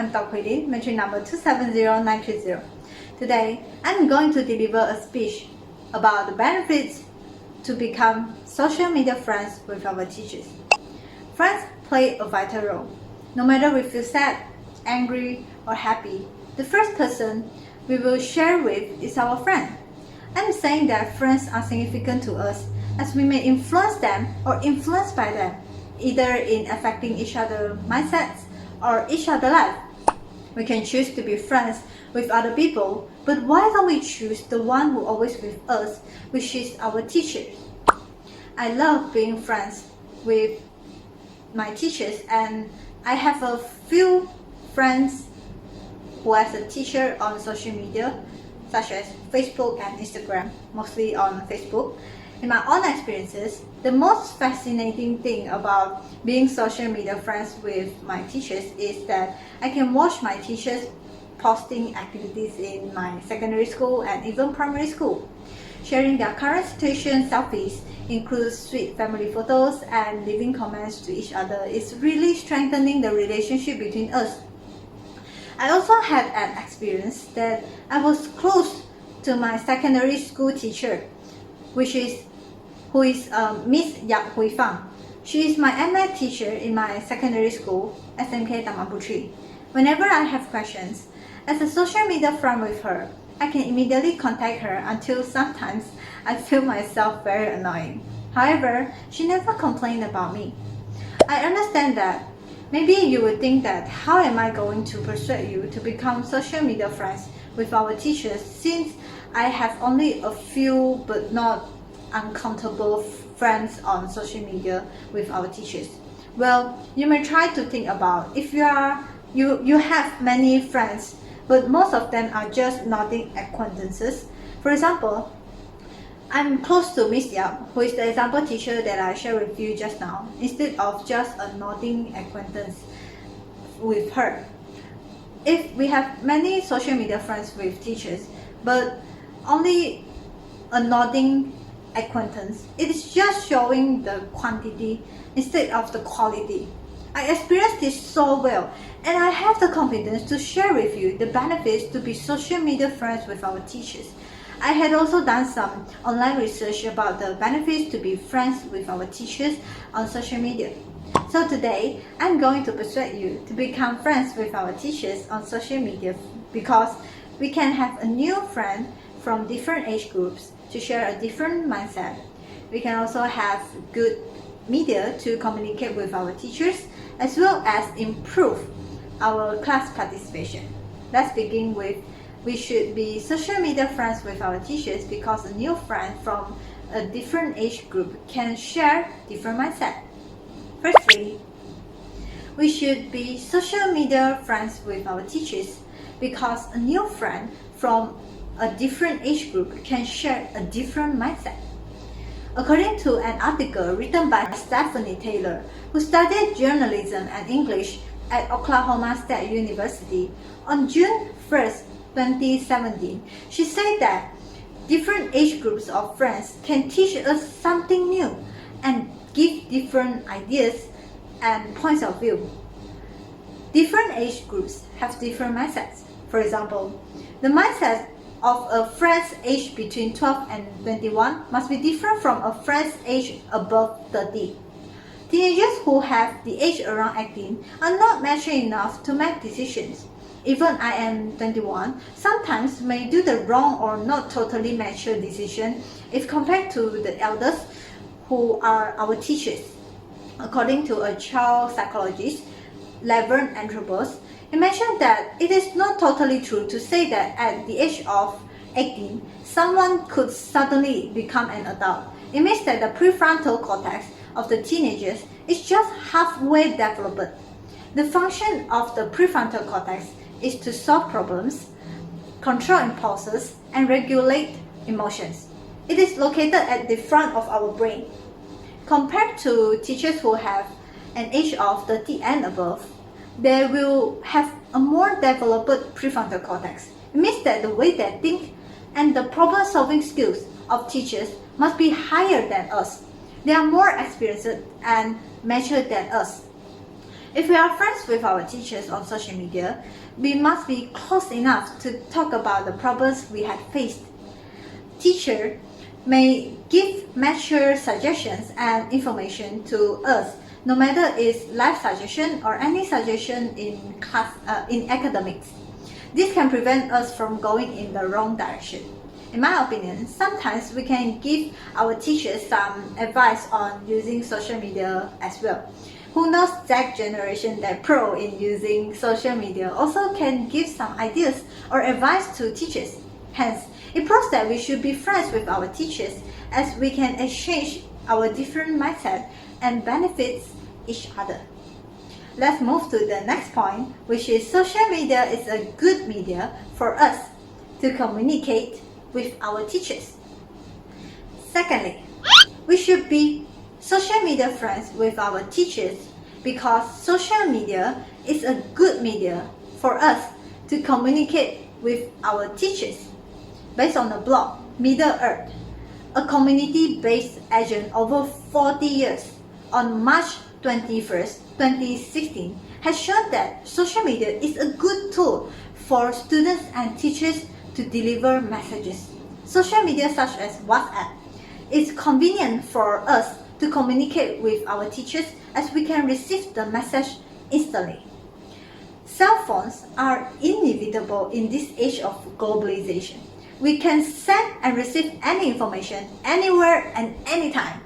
I'm TokHuiLin, mentoring number 270930. Today, I'm going to deliver a speech about the benefits to become social media friends with our teachers. Friends play a vital role. No matter we feel sad, angry, or happy, the first person we will share with is our friend. I'm saying that friends are significant to us as we may influence them or influenced by them, either in affecting each other's mindsets or each other's life. We can choose to be friends with other people, but why don't we choose the one who always with us, which is our teachers? I love being friends with my teachers, and I have a few friends who has a teacher on social media, such as Facebook and Instagram, mostly on Facebook. In my own experiences, the most fascinating thing about being social media friends with my teachers is that I can watch my teachers posting activities in my secondary school and even primary school. Sharing their current situation selfies, includes sweet family photos and leaving comments to each other is really strengthening the relationship between us. I also had an experience that I was close to my secondary school teacher, who is Miss Yap Hui Fang. She is my MA teacher in my secondary school, SMK Taman Putri. Whenever I have questions, as a social media friend with her, I can immediately contact her until sometimes I feel myself very annoying. However, she never complained about me. I understand that. Maybe you would think that how am I going to persuade you to become social media friends with our teachers since I have only a few but not uncountable friends on social media with our teachers? Well, you may try to think about if you have many friends, but most of them are just nothing acquaintances. For example, I'm close to Miss Yap, who is the example teacher that I shared with you just now, instead of just a nodding acquaintance with her. If we have many social media friends with teachers, but only a nodding acquaintance, it is just showing the quantity instead of the quality. I experienced this so well, and I have the confidence to share with you the benefits to be social media friends with our teachers. I had also done some online research about the benefits to be friends with our teachers on social media. So today, I'm going to persuade you to become friends with our teachers on social media because we can have a new friend from different age groups to share a different mindset. We can also have good media to communicate with our teachers as well as improve our class participation. Let's begin with we should be social media friends with our teachers because a new friend from a different age group can share different mindset. Firstly, we should be social media friends with our teachers because a new friend from a different age group can share a different mindset. According to an article written by Stephanie Taylor, who studied journalism and English at Oklahoma State University, on June 1st, 2017, she said that different age groups of friends can teach us something new and give different ideas and points of view. Different age groups have different mindsets. For example, the mindset of a friend's age between 12 and 21 must be different from a friend's age above 30. Teenagers who have the age around 18 are not mature enough to make decisions. Even I am 21, sometimes may do the wrong or not totally mature decision if compared to the elders who are our teachers. According to a child psychologist, Levern Anthropos, he mentioned that it is not totally true to say that at the age of 18, someone could suddenly become an adult. It means that the prefrontal cortex of the teenagers is just halfway developed. The function of the prefrontal cortex is to solve problems, control impulses, and regulate emotions. It is located at the front of our brain. Compared to teachers who have an age of 30 and above, they will have a more developed prefrontal cortex. It means that the way they think and the problem-solving skills of teachers must be higher than us. They are more experienced and mature than us. If we are friends with our teachers on social media, we must be close enough to talk about the problems we had faced. Teacher may give mature suggestions and information to us, no matter it's life suggestion or any suggestion in class in academics. This can prevent us from going in the wrong direction. In my opinion, sometimes we can give our teachers some advice on using social media as well. Who knows, that generation that pro in using social media also can give some ideas or advice to teachers. Hence, it proves that we should be friends with our teachers, as we can exchange our different mindset and benefits each other. Let's move to the next point, which is social media is a good media for us to communicate with our teachers. Secondly, we should be social media friends with our teachers because social media is a good media for us to communicate with our teachers. Based on the blog Middle Earth, a community-based agent over 40 years, on March 21st, 2016, has shown that social media is a good tool for students and teachers to deliver messages. Social media such as WhatsApp is convenient for us to communicate with our teachers, as we can receive the message instantly. Cell phones are inevitable in this age of globalization. We can send and receive any information anywhere and anytime.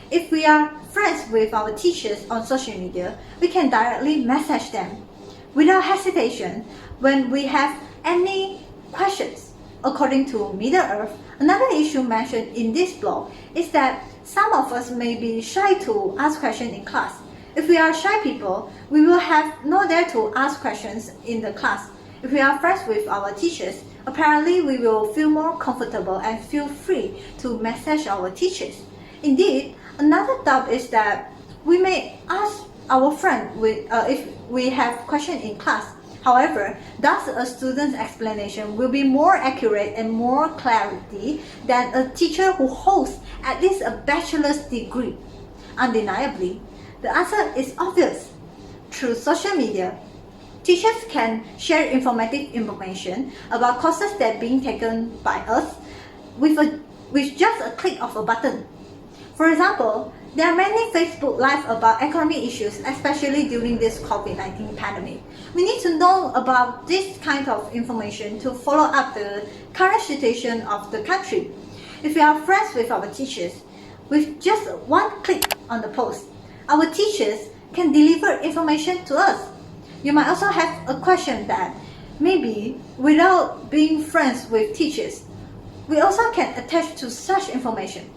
If we are friends with our teachers on social media, we can directly message them without hesitation when we have any questions. According to Middle Earth, another issue mentioned in this blog is that some of us may be shy to ask questions in class. If we are shy people, we will have no dare to ask questions in the class. If we are friends with our teachers, apparently we will feel more comfortable and feel free to message our teachers. Indeed, another thought is that we may ask our friend if we have questions in class. However, thus a student's explanation will be more accurate and more clarity than a teacher who holds at least a bachelor's degree. Undeniably, the answer is obvious. Through social media, teachers can share informative information about courses that are being taken by us with just a click of a button. For example, there are many Facebook Live about economic issues, especially during this COVID-19 pandemic. We need to know about this kind of information to follow up the current situation of the country. If we are friends with our teachers, with just one click on the post, our teachers can deliver information to us. You might also have a question that maybe without being friends with teachers, we also can attach to such information.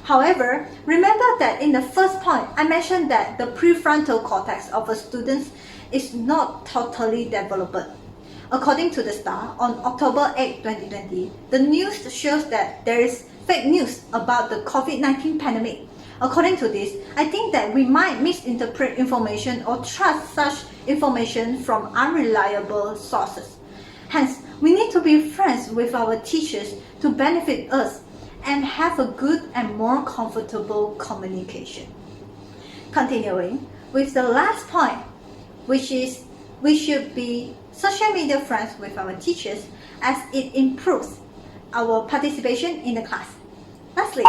However, remember that in the first point, I mentioned that the prefrontal cortex of a student is not totally developed. According to the Star, on October 8, 2020, the news shows that there is fake news about the COVID-19 pandemic. According to this, I think that we might misinterpret information or trust such information from unreliable sources. Hence, we need to be friends with our teachers to benefit us and have a good and more comfortable communication. Continuing with the last point, which is we should be social media friends with our teachers as it improves our participation in the class. Lastly,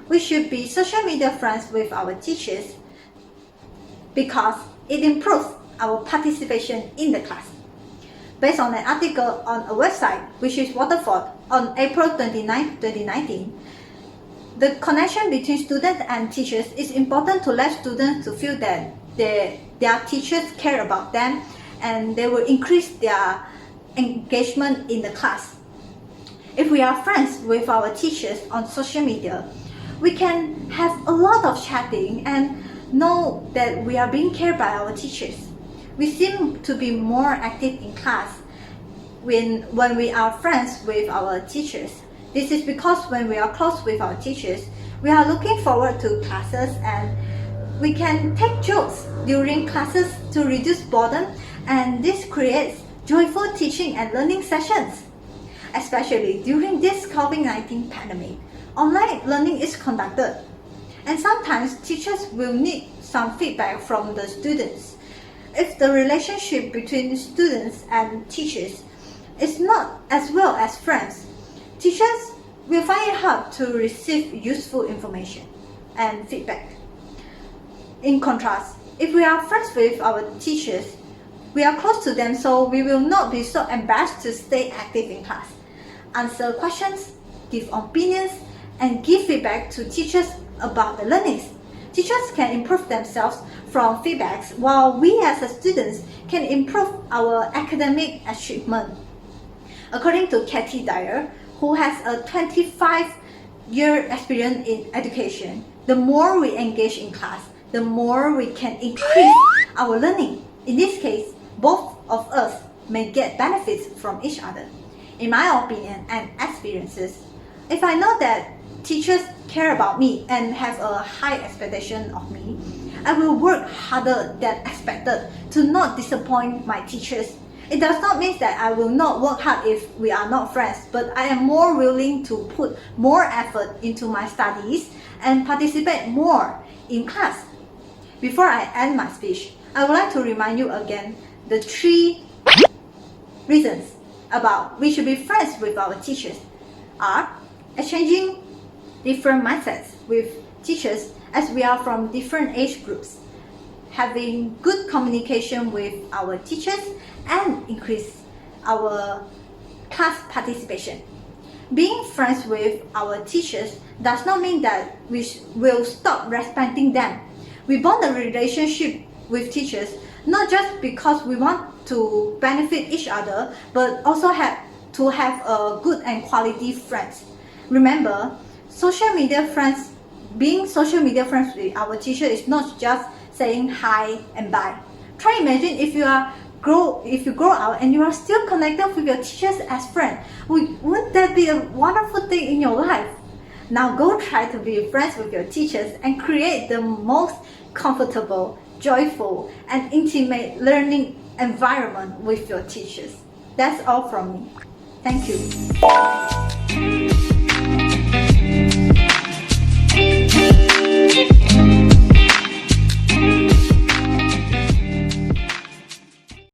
we should be social media friends with our teachers because it improves our participation in the class. Based on an article on a website, which is Waterford, on April 29, 2019, the connection between students and teachers is important to let students to feel that their teachers care about them and they will increase their engagement in the class. If we are friends with our teachers on social media, we can have a lot of chatting and know that we are being cared by our teachers. We seem to be more active in class when we are friends with our teachers. This is because when we are close with our teachers, we are looking forward to classes and we can take jokes during classes to reduce boredom, and this creates joyful teaching and learning sessions. Especially during this COVID-19 pandemic, online learning is conducted, and sometimes teachers will need some feedback from the students. if the relationship between students and teachers is not as well as friends, teachers will find it hard to receive useful information and feedback. In contrast, if we are friends with our teachers, we are close to them, so we will not be so embarrassed to stay active in class, answer questions, give opinions, and give feedback to teachers about the learnings. Teachers can improve themselves from feedbacks, while we as students can improve our academic achievement. According to Katie Dyer, who has a 25-year experience in education, the more we engage in class, the more we can increase our learning. In this case, both of us may get benefits from each other. In my opinion and experiences, if I know that teachers care about me and have a high expectation of me, I will work harder than expected to not disappoint my teachers. It does not mean that I will not work hard if we are not friends, but I am more willing to put more effort into my studies and participate more in class. Before I end my speech, I would like to remind you again the 3 reasons about we should be friends with our teachers are exchanging different mindsets with teachers as we are from different age groups, having good communication with our teachers, and increase our class participation. Being friends with our teachers does not mean that we will stop respecting them. We bond a relationship with teachers not just because we want to benefit each other, but also to have a good and quality friends. Remember, being social media friends with our teacher is not just saying hi and bye. Try imagine if you grow up and you are still connected with your teachers as friends. Wouldn't that be a wonderful thing in your life? Now go try to be friends with your teachers and create the most comfortable, joyful, and intimate learning environment with your teachers. That's all from me. Thank you.